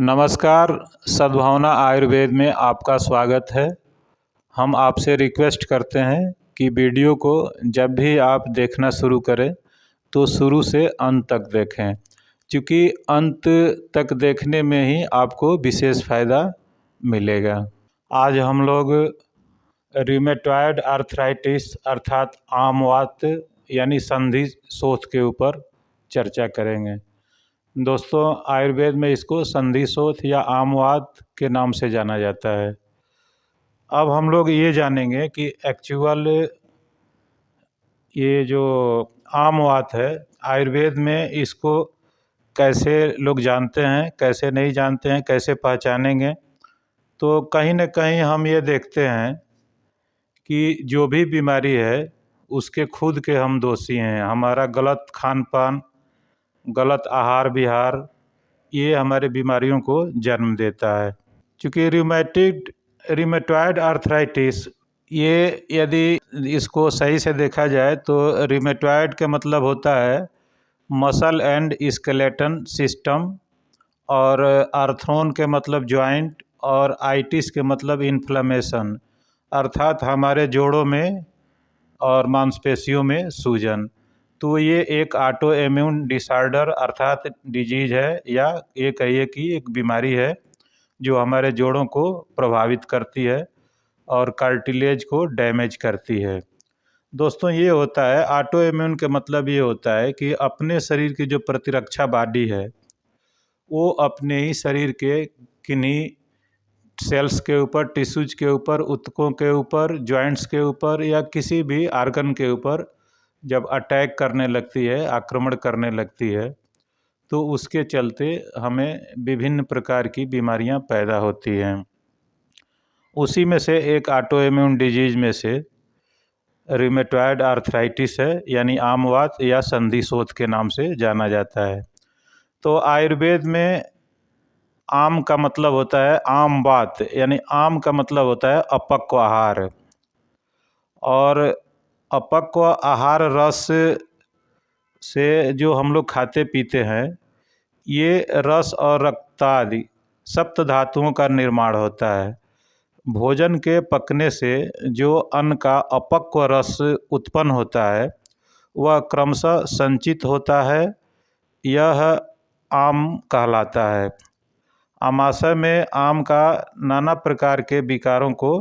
नमस्कार। सद्भावना आयुर्वेद में आपका स्वागत है। हम आपसे रिक्वेस्ट करते हैं कि वीडियो को जब भी आप देखना शुरू करें तो शुरू से अंत तक देखें, क्योंकि अंत तक देखने में ही आपको विशेष फ़ायदा मिलेगा। आज हम लोग रूमेटॉयड आर्थराइटिस अर्थात आम वात यानी संधि शोथ के ऊपर चर्चा करेंगे। दोस्तों, आयुर्वेद में इसको संधि शोथ या आम वात के नाम से जाना जाता है। अब हम लोग ये जानेंगे कि एक्चुअल ये जो आम वात है, आयुर्वेद में इसको कैसे लोग जानते हैं, कैसे नहीं जानते हैं, कैसे पहचानेंगे। तो कहीं न कहीं हम ये देखते हैं कि जो भी बीमारी है उसके खुद के हम दोषी हैं। हमारा गलत खान पान, गलत आहार विहार, ये हमारे बीमारियों को जन्म देता है। क्योंकि रूमेटॉयड आर्थराइटिस, ये यदि इसको सही से देखा जाए तो रूमेटॉयड का मतलब होता है मसल एंड स्केलेटन सिस्टम, और आर्थ्रोन के मतलब जॉइंट, और आइटिस के मतलब इन्फ्लेमेशन अर्थात हमारे जोड़ों में और मांसपेशियों में सूजन। तो ये एक ऑटो इम्यून डिसऑर्डर अर्थात डिजीज है, या ये कहिए कि एक बीमारी है जो हमारे जोड़ों को प्रभावित करती है और कार्टिलेज को डैमेज करती है। दोस्तों, ये होता है ऑटो इम्यून के मतलब ये होता है कि अपने शरीर की जो प्रतिरक्षा बॉडी है वो अपने ही शरीर के किन्हीं सेल्स के ऊपर, टिश्यूज के ऊपर, ऊतकों के ऊपर, जॉइंट्स के ऊपर या किसी भी आर्गन के ऊपर जब अटैक करने लगती है, आक्रमण करने लगती है, तो उसके चलते हमें विभिन्न प्रकार की बीमारियां पैदा होती हैं। उसी में से एक ऑटो इम्यून डिजीज में से रूमेटॉयड आर्थराइटिस है, यानी आम वात या संधि शोथ के नाम से जाना जाता है। तो आयुर्वेद में आम का मतलब होता है आम वात, यानी आम का मतलब होता है अपक्व आहार, और अपक्व आहार रस से जो हम लोग खाते पीते हैं, ये रस और रक्तादि सप्त धातुओं का निर्माण होता है। भोजन के पकने से जो अन्न का अपक्व रस उत्पन्न होता है वह क्रमशः संचित होता है। यह आम कहलाता है। आमाशय में आम का नाना प्रकार के विकारों को,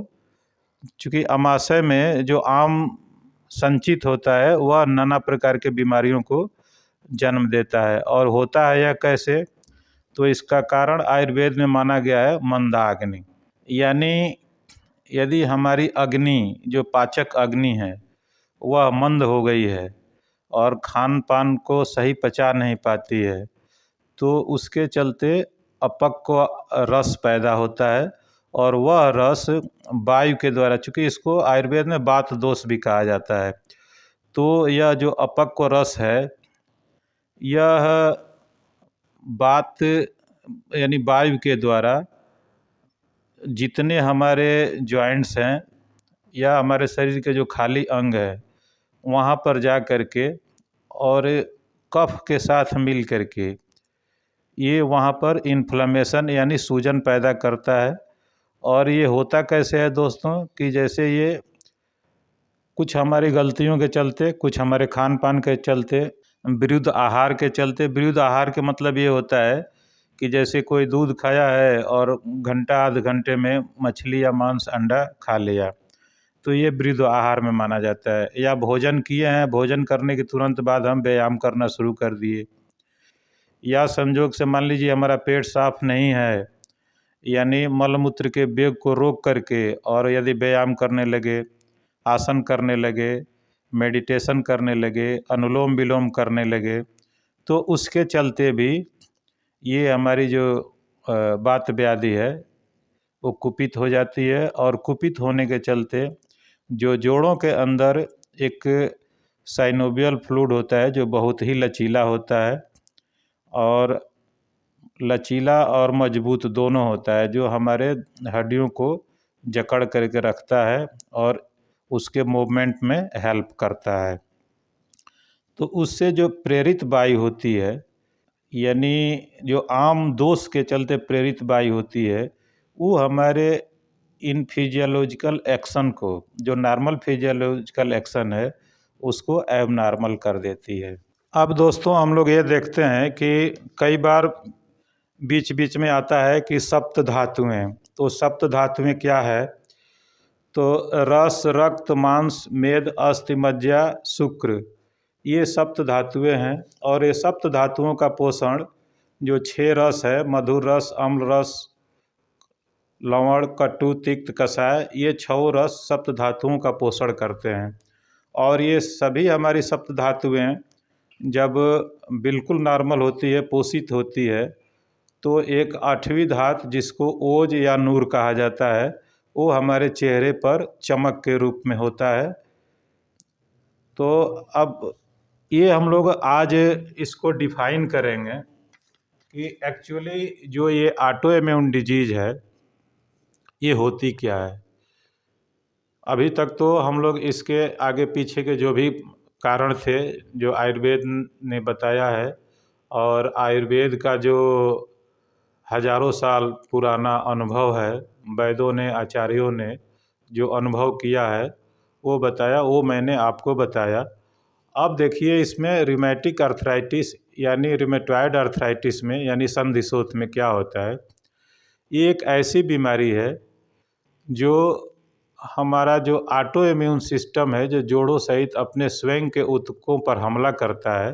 चूँकि आमाशय में जो आम संचित होता है वह नाना प्रकार के बीमारियों को जन्म देता है। और होता है यह कैसे? तो इसका कारण आयुर्वेद में माना गया है मंदाग्नि, यानी यदि हमारी अग्नि, जो पाचक अग्नि है, वह मंद हो गई है और खान पान को सही पचा नहीं पाती है, तो उसके चलते अपक्व रस पैदा होता है। और वह रस वायु के द्वारा, चूँकि इसको आयुर्वेद में वात दोष भी कहा जाता है, तो यह जो अपक्व रस है, यह वात यानी वायु के द्वारा जितने हमारे जॉइंट्स हैं या हमारे शरीर के जो खाली अंग है वहाँ पर जा कर के और कफ के साथ मिल कर के ये वहाँ पर इन्फ्लेमेशन यानी सूजन पैदा करता है। और ये होता कैसे है दोस्तों, कि जैसे ये कुछ हमारी गलतियों के चलते, कुछ हमारे खान पान के चलते, विरुद्ध आहार के चलते। विरुद्ध आहार के मतलब ये होता है कि जैसे कोई दूध खाया है और घंटा आध घंटे में मछली या मांस अंडा खा लिया, तो ये विरुद्ध आहार में माना जाता है। या भोजन किए हैं, भोजन करने के तुरंत बाद हम व्यायाम करना शुरू कर दिए, या संजोग से मान लीजिए हमारा पेट साफ नहीं है, यानी मलमूत्र के वेग को रोक करके और यदि व्यायाम करने लगे, आसन करने लगे, मेडिटेशन करने लगे, अनुलोम विलोम करने लगे, तो उसके चलते भी ये हमारी जो वात व्याधि है वो कुपित हो जाती है। और कुपित होने के चलते जो जोड़ों के अंदर एक साइनोवियल फ्लूइड होता है जो बहुत ही लचीला होता है, और लचीला और मजबूत दोनों होता है, जो हमारे हड्डियों को जकड़ करके रखता है और उसके मूवमेंट में हेल्प करता है। तो उससे जो प्रेरित वायु होती है, यानी जो आम दोष के चलते प्रेरित वायु होती है, वो हमारे इन फिजियोलॉजिकल एक्शन को, जो नॉर्मल फिजियोलॉजिकल एक्शन है, उसको एबनॉर्मल कर देती है। अब दोस्तों हम लोग ये देखते हैं कि कई बार बीच बीच में आता है कि सप्त धातुएं, तो सप्त धातुएं क्या है? तो रस, रक्त, मांस, मेद, अस्थि, मज्जा, शुक्र, ये सप्त धातुएं हैं। और ये सप्त धातुओं का पोषण जो 6 रस है, मधुर रस, अम्ल रस, लवण, कटु, तिक्त, कषाय, ये 6 रस सप्त धातुओं का पोषण करते हैं। और ये सभी हमारी सप्त धातुएं जब बिल्कुल नॉर्मल होती है, पोषित होती है, तो एक 8वीं धातु जिसको ओज या नूर कहा जाता है, वो हमारे चेहरे पर चमक के रूप में होता है। तो अब ये हम लोग आज इसको डिफाइन करेंगे कि एक्चुअली जो ये ऑटो इम्यून डिजीज है, ये होती क्या है। अभी तक तो हम लोग इसके आगे पीछे के जो भी कारण थे, जो आयुर्वेद ने बताया है, और आयुर्वेद का जो हजारों साल पुराना अनुभव है, वैद्यों ने, आचार्यों ने जो अनुभव किया है, वो बताया, वो मैंने आपको बताया। अब देखिए इसमें रिमेटिक अर्थराइटिस यानी रिमेटॉयड अर्थराइटिस में यानी संधिशोथ में क्या होता है। ये एक ऐसी बीमारी है जो हमारा जो ऑटो इम्यून सिस्टम है, जो जोड़ों सहित अपने स्वयं के ऊतकों पर हमला करता है,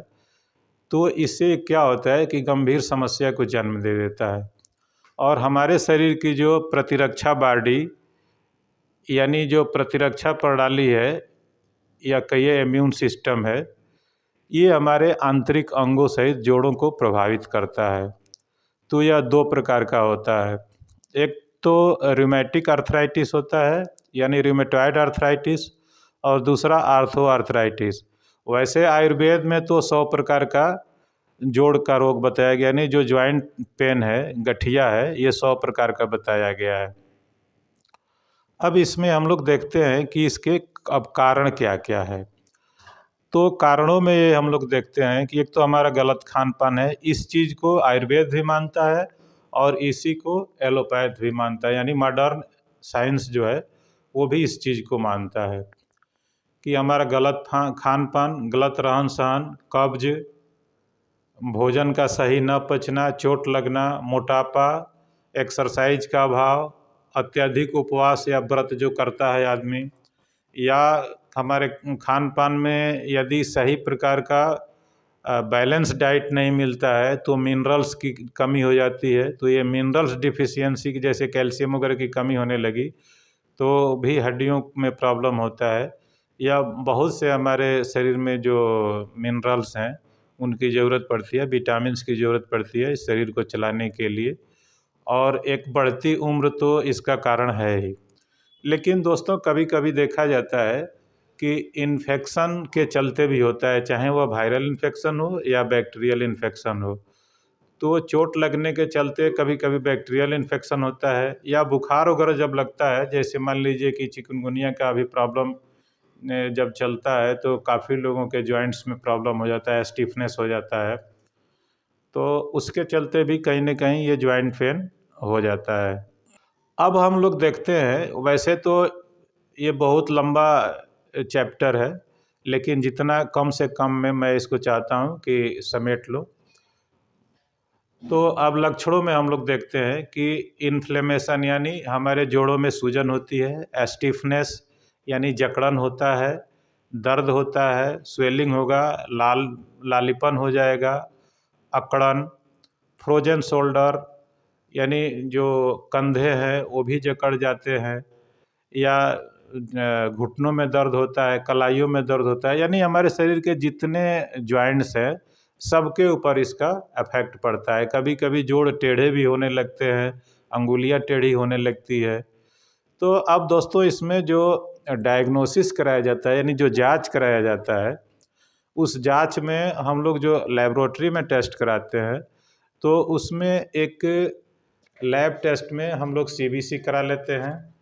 तो इससे क्या होता है कि गंभीर समस्या को जन्म दे देता है। और हमारे शरीर की जो प्रतिरक्षा बॉडी यानी जो प्रतिरक्षा प्रणाली है, या कहिए इम्यून सिस्टम है, ये हमारे आंतरिक अंगों सहित जोड़ों को प्रभावित करता है। तो यह 2 प्रकार का होता है। एक तो रूमेटिक अर्थराइटिस होता है यानी रूमेटॉयड अर्थराइटिस, और दूसरा आर्थो अर्थराइटिस। वैसे आयुर्वेद में तो 100 प्रकार का जोड़ का रोग बताया गया, यानी जो ज्वाइंट पेन है, गठिया है, ये 100 प्रकार का बताया गया है। अब इसमें हम लोग देखते हैं कि इसके अब कारण क्या क्या है। तो कारणों में ये हम लोग देखते हैं कि एक तो हमारा गलत खान पान है, इस चीज़ को आयुर्वेद भी मानता है और इसी को एलोपैथ भी मानता है, यानी मॉडर्न साइंस जो है वो भी इस चीज़ को मानता है कि हमारा गलत खान पान, गलत रहन सहन, कब्ज, भोजन का सही न पचना, चोट लगना, मोटापा, एक्सरसाइज का अभाव, अत्यधिक उपवास या व्रत जो करता है आदमी, या हमारे खान पान में यदि सही प्रकार का बैलेंस डाइट नहीं मिलता है तो मिनरल्स की कमी हो जाती है। तो ये मिनरल्स डिफिशियंसी की, जैसे कैल्शियम वगैरह की कमी होने लगी तो भी हड्डियों में प्रॉब्लम होता है, या बहुत से हमारे शरीर में जो मिनरल्स हैं उनकी ज़रूरत पड़ती है, विटामिन्स की ज़रूरत पड़ती है इस शरीर को चलाने के लिए। और एक बढ़ती उम्र तो इसका कारण है ही। लेकिन दोस्तों कभी कभी देखा जाता है कि इन्फेक्शन के चलते भी होता है, चाहे वह वायरल इन्फेक्शन हो या बैक्टीरियल इन्फेक्शन हो। तो चोट लगने के चलते कभी कभी बैक्टीरियल इन्फेक्शन होता है, या बुखार वगैरह जब लगता है, जैसे मान लीजिए कि चिकनगुनिया का अभी प्रॉब्लम जब चलता है तो काफ़ी लोगों के जॉइंट्स में प्रॉब्लम हो जाता है, स्टिफनेस हो जाता है, तो उसके चलते भी कहीं ना कहीं ये जॉइंट पेन हो जाता है। अब हम लोग देखते हैं, वैसे तो ये बहुत लंबा चैप्टर है, लेकिन जितना कम से कम में मैं इसको चाहता हूँ कि समेट लो। तो अब लक्षणों में हम लोग देखते हैं कि इन्फ्लेमेशन यानी हमारे जोड़ों में सूजन होती है, स्टिफनेस यानी जकड़न होता है, दर्द होता है, स्वेलिंग होगा, लालीपन हो जाएगा, अकड़न, फ्रोजन शोल्डर यानी जो कंधे हैं वो भी जकड़ जाते हैं, या घुटनों में दर्द होता है, कलाइयों में दर्द होता है, यानी हमारे शरीर के जितने जॉइंट्स हैं सबके ऊपर इसका इफेक्ट पड़ता है। कभी कभी जोड़ टेढ़े भी होने लगते हैं, अंगुलियां टेढ़ी होने लगती है। तो अब दोस्तों इसमें जो डायग्नोसिस कराया जाता है, यानी जो जांच कराया जाता है, उस जांच में हम लोग जो लेबोरेटरी में टेस्ट कराते हैं, तो उसमें एक लैब टेस्ट में हम लोग सीबीसी करा लेते हैं।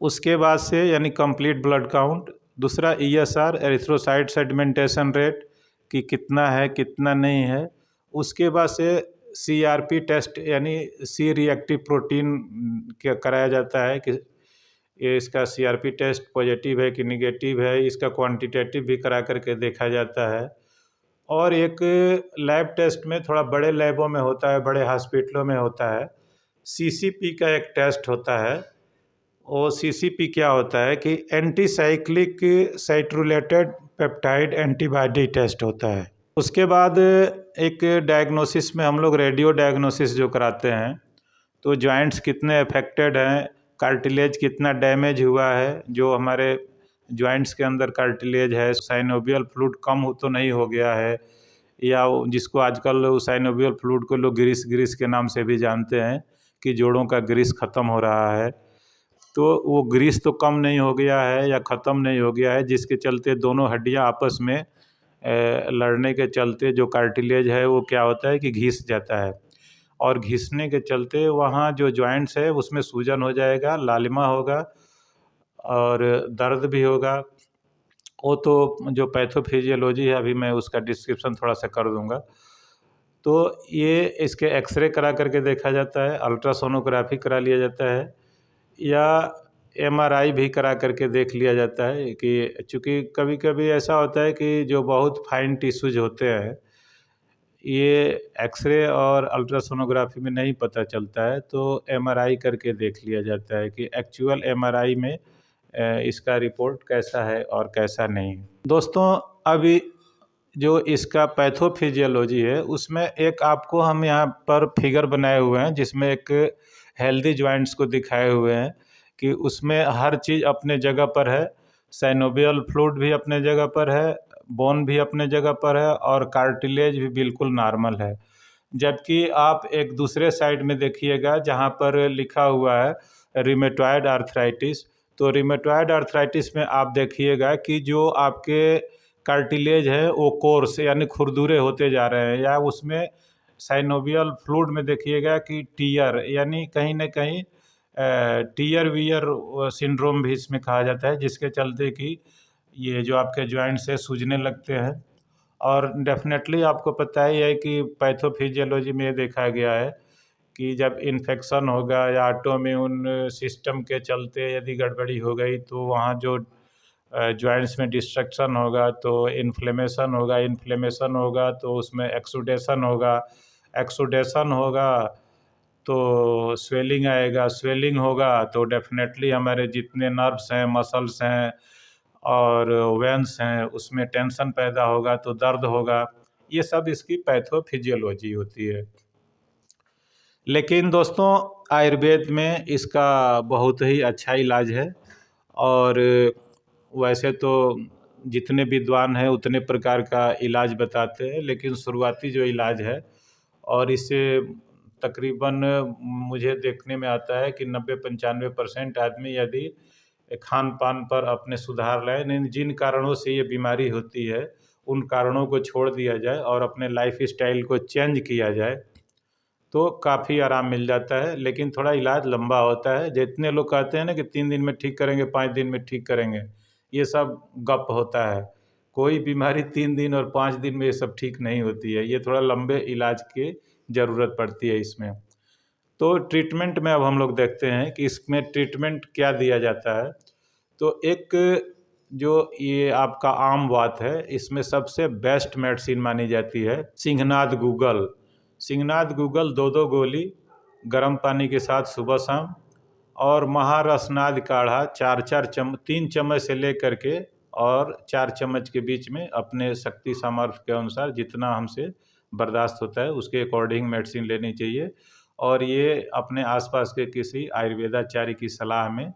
उसके बाद से यानी कंप्लीट ब्लड काउंट, दूसरा ईएसआर एरिथ्रोसाइट सेडिमेंटेशन रेट कि कितना है कितना नहीं है, उसके बाद से CRP टेस्ट यानी सी रिएक्टिव प्रोटीन क्या कराया जाता है कि ये इसका CRP टेस्ट पॉजिटिव है कि निगेटिव है, इसका क्वांटिटेटिव भी करा करके देखा जाता है। और एक लैब टेस्ट में थोड़ा बड़े लैबों में होता है, बड़े हॉस्पिटलों में होता है, CCP का एक टेस्ट होता है। वो CCP क्या होता है कि एंटीसाइक्लिक साइट्रुलेटेड पेप्टाइड एंटीबॉडी टेस्ट होता है। उसके बाद एक डायग्नोसिस में हम लोग रेडियो डायग्नोसिस जो कराते हैं, तो जॉइंट्स कितने अफेक्टेड हैं, कार्टिलेज कितना डैमेज हुआ है, जो हमारे जॉइंट्स के अंदर कार्टिलेज है, साइनोवियल फ्लूइड कम तो नहीं हो गया है, या जिसको आजकल साइनोवियल फ्लूइड को लोग ग्रीस के नाम से भी जानते हैं कि जोड़ों का ग्रीस ख़त्म हो रहा है, तो वो ग्रीस तो कम नहीं हो गया है या ख़त्म नहीं हो गया है, जिसके चलते दोनों हड्डियाँ आपस में लड़ने के चलते जो कार्टिलेज है वो क्या होता है कि घिस जाता है, और घिसने के चलते वहाँ जो जॉइंट्स है उसमें सूजन हो जाएगा, लालिमा होगा और दर्द भी होगा। वो तो जो पैथोफिजियोलॉजी है, अभी मैं उसका डिस्क्रिप्शन थोड़ा सा कर दूंगा। तो ये इसके एक्सरे करा करके देखा जाता है, अल्ट्रासोनोग्राफी करा लिया जाता है, या MRI भी करा करके देख लिया जाता है कि चूँकि कभी कभी ऐसा होता है कि जो बहुत फाइन टिश्यूज होते हैं ये एक्सरे और अल्ट्रासोनोग्राफी में नहीं पता चलता है, तो MRI करके देख लिया जाता है कि एक्चुअल MRI में इसका रिपोर्ट कैसा है और कैसा नहीं। दोस्तों, अभी जो इसका पैथोफिजियोलॉजी है उसमें एक आपको हम यहाँ पर फिगर बनाए हुए हैं जिसमें एक हेल्दी जॉइंट्स को दिखाए हुए हैं कि उसमें हर चीज़ अपने जगह पर है, साइनोवियल फ्लूइड भी अपने जगह पर है, बोन भी अपने जगह पर है और कार्टिलेज भी बिल्कुल नॉर्मल है। जबकि आप एक दूसरे साइड में देखिएगा जहाँ पर लिखा हुआ है रिमेटॉयड आर्थराइटिस, तो रिमेटॉयड आर्थराइटिस में आप देखिएगा कि जो आपके कार्टिलेज है वो कोर्स यानी खुरदुरे होते जा रहे हैं, या उसमें साइनोवियल फ्लूइड में देखिएगा कि टीयर यानी कहीं ना कहीं टीयर वियर सिंड्रोम भी इसमें कहा जाता है, जिसके चलते कि ये जो आपके जॉइंट्स है सूजने लगते हैं। और डेफिनेटली आपको पता ही है कि पैथोफिजियोलॉजी में ये देखा गया है कि जब इन्फेक्शन होगा या ऑटोइम्यून सिस्टम के चलते यदि गड़बड़ी हो गई तो वहाँ जो जॉइंट्स में डिस्ट्रक्शन होगा तो इन्फ्लेमेशन होगा तो उसमें एक्सुडेशन होगा, एक्सुडेशन होगा तो स्वेलिंग आएगा, स्वेलिंग होगा तो डेफिनेटली हमारे जितने नर्व्स हैं, मसल्स हैं और वेन्स हैं उसमें टेंशन पैदा होगा तो दर्द होगा। ये सब इसकी पैथोफिजियोलॉजी होती है। लेकिन दोस्तों, आयुर्वेद में इसका बहुत ही अच्छा इलाज है, और वैसे तो जितने विद्वान हैं उतने प्रकार का इलाज बताते हैं, लेकिन शुरुआती जो इलाज है और इससे तकरीबन मुझे देखने में आता है कि 90-95% आदमी यदि खान पान पर अपने सुधार लाए, जिन कारणों से ये बीमारी होती है उन कारणों को छोड़ दिया जाए और अपने लाइफ स्टाइल को चेंज किया जाए तो काफ़ी आराम मिल जाता है। लेकिन थोड़ा इलाज लंबा होता है। जितने लोग कहते हैं ना कि 3 दिन में ठीक करेंगे, 5 दिन में ठीक करेंगे, ये सब गप होता है। कोई बीमारी 3 दिन और 5 दिन में ये सब ठीक नहीं होती है, ये थोड़ा लंबे इलाज की ज़रूरत पड़ती है इसमें। तो ट्रीटमेंट में अब हम लोग देखते हैं कि इसमें ट्रीटमेंट क्या दिया जाता है। तो एक जो ये आपका आम बात है, इसमें सबसे बेस्ट मेडिसिन मानी जाती है सिंहनाद गूगल। सिंहनाद गूगल 2-2 गोली गर्म पानी के साथ सुबह शाम, और महारसनाद काढ़ा 3 चम्मच से लेकर के और 4 चम्मच के बीच में अपने शक्ति सामर्थ्य के अनुसार जितना हमसे बर्दाश्त होता है उसके अकॉर्डिंग मेडिसिन लेनी चाहिए। और ये अपने आसपास के किसी आयुर्वेदाचार्य की सलाह में,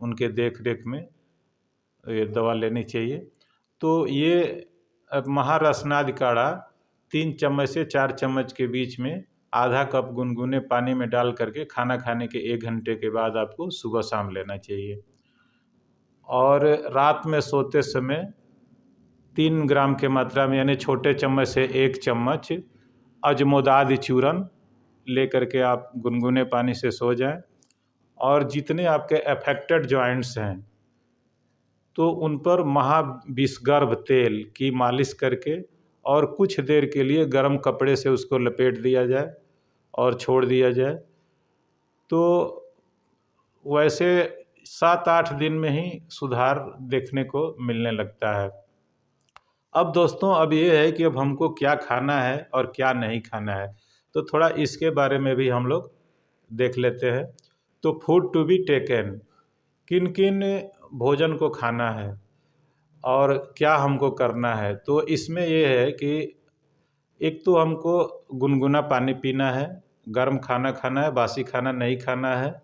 उनके देख रेख में ये दवा लेनी चाहिए। तो ये महारसनाद काढ़ा 3 चम्मच से 4 चम्मच के बीच में आधा कप गुनगुने पानी में डाल करके खाना खाने के 1 घंटे के बाद आपको सुबह शाम लेना चाहिए। और रात में सोते समय 3 ग्राम के मात्रा में यानी छोटे चम्मच से 1 चम्मच अजमोदाद चूर्ण ले करके आप गुनगुने पानी से सो जाएं। और जितने आपके अफेक्टेड जॉइंट्स हैं तो उन पर महाविषगर्भ तेल की मालिश करके और कुछ देर के लिए गर्म कपड़े से उसको लपेट दिया जाए और छोड़ दिया जाए। तो वैसे 7-8 दिन में ही सुधार देखने को मिलने लगता है। अब दोस्तों, अब ये है कि अब हमको क्या खाना है और क्या नहीं खाना है, तो थोड़ा इसके बारे में भी हम लोग देख लेते हैं। तो फूड टू बी टेकन, किन किन भोजन को खाना है और क्या हमको करना है। तो इसमें ये है कि एक तो हमको गुनगुना पानी पीना है, गर्म खाना खाना है, बासी खाना नहीं खाना है।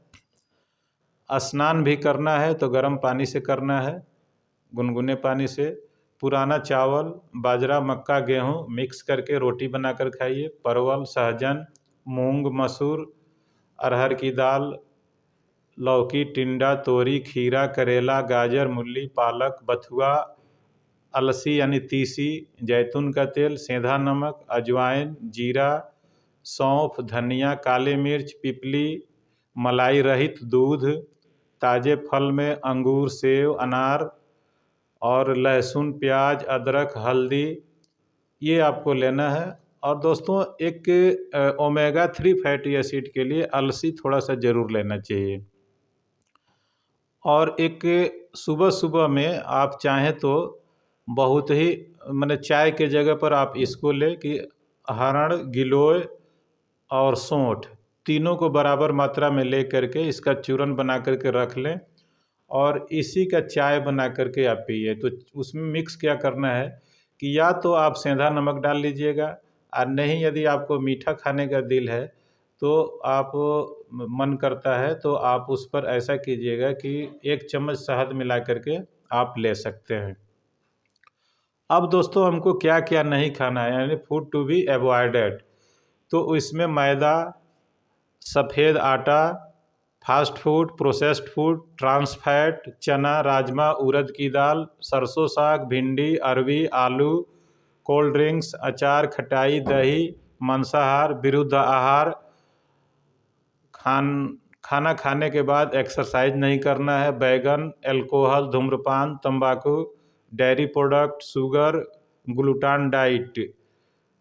स्नान भी करना है तो गर्म पानी से करना है, गुनगुने पानी से। पुराना चावल, बाजरा, मक्का, गेहूँ मिक्स करके रोटी बनाकर खाइए। परवल, सहजन, मूंग, मसूर, अरहर की दाल, लौकी, टिंडा, तोरी, खीरा, करेला, गाजर, मूली, पालक, बथुआ, अलसी यानी तीसी, जैतून का तेल, सेंधा नमक, अजवाइन, जीरा, सौंफ, धनिया, काली मिर्च, पिपली, मलाई रहित दूध, ताज़े फल में अंगूर, सेब, अनार और लहसुन, प्याज, अदरक, हल्दी, ये आपको लेना है। और दोस्तों, एक ओमेगा 3 फैटी एसिड के लिए अलसी थोड़ा सा ज़रूर लेना चाहिए। और एक सुबह सुबह में आप चाहें तो बहुत ही माने चाय के जगह पर आप इसको लें कि हरण, गिलोय और सौंठ तीनों को बराबर मात्रा में ले करके इसका चूरन बना करके रख लें और इसी का चाय बना करके आप पिए। तो उसमें मिक्स क्या करना है कि या तो आप सेंधा नमक डाल लीजिएगा, और नहीं यदि आपको मीठा खाने का दिल है तो आप मन करता है तो आप उस पर ऐसा कीजिएगा कि 1 चम्मच शहद मिला करके आप ले सकते हैं। अब दोस्तों, हमको क्या क्या नहीं खाना है, यानी फूड टू बी अवॉइडेड। तो इसमें मैदा, सफ़ेद आटा, fast food, processed food, trans fat, चना, राजमा, उड़द की दाल, सरसों साग, भिंडी, अरवी, आलू, कोल्ड ड्रिंक्स, अचार, खटाई, दही, मांसाहार, विरुद्ध आहार, खाना खाने के बाद एक्सरसाइज नहीं करना है, बैगन, अल्कोहल, धूम्रपान, तंबाकू, डेयरी प्रोडक्ट, शुगर, ग्लूटान डाइट,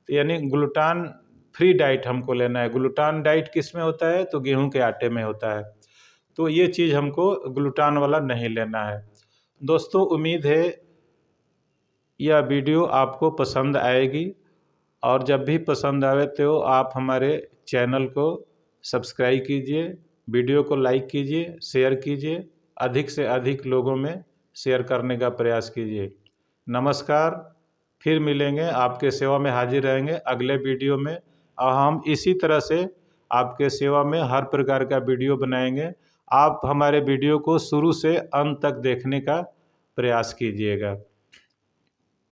यानी ग्लूटान फ्री डाइट हमको लेना है। ग्लूटान डाइट किस में होता है, तो गेहूं के आटे में होता है। तो ये चीज़ हमको ग्लूटान वाला नहीं लेना है। दोस्तों, उम्मीद है यह वीडियो आपको पसंद आएगी, और जब भी पसंद आवे तो आप हमारे चैनल को सब्सक्राइब कीजिए, वीडियो को लाइक कीजिए, शेयर कीजिए, अधिक से अधिक लोगों में शेयर करने का प्रयास कीजिए। नमस्कार, फिर मिलेंगे, आपके सेवा में हाजिर रहेंगे अगले वीडियो में, और हम इसी तरह से आपके सेवा में हर प्रकार का वीडियो बनाएंगे। आप हमारे वीडियो को शुरू से अंत तक देखने का प्रयास कीजिएगा।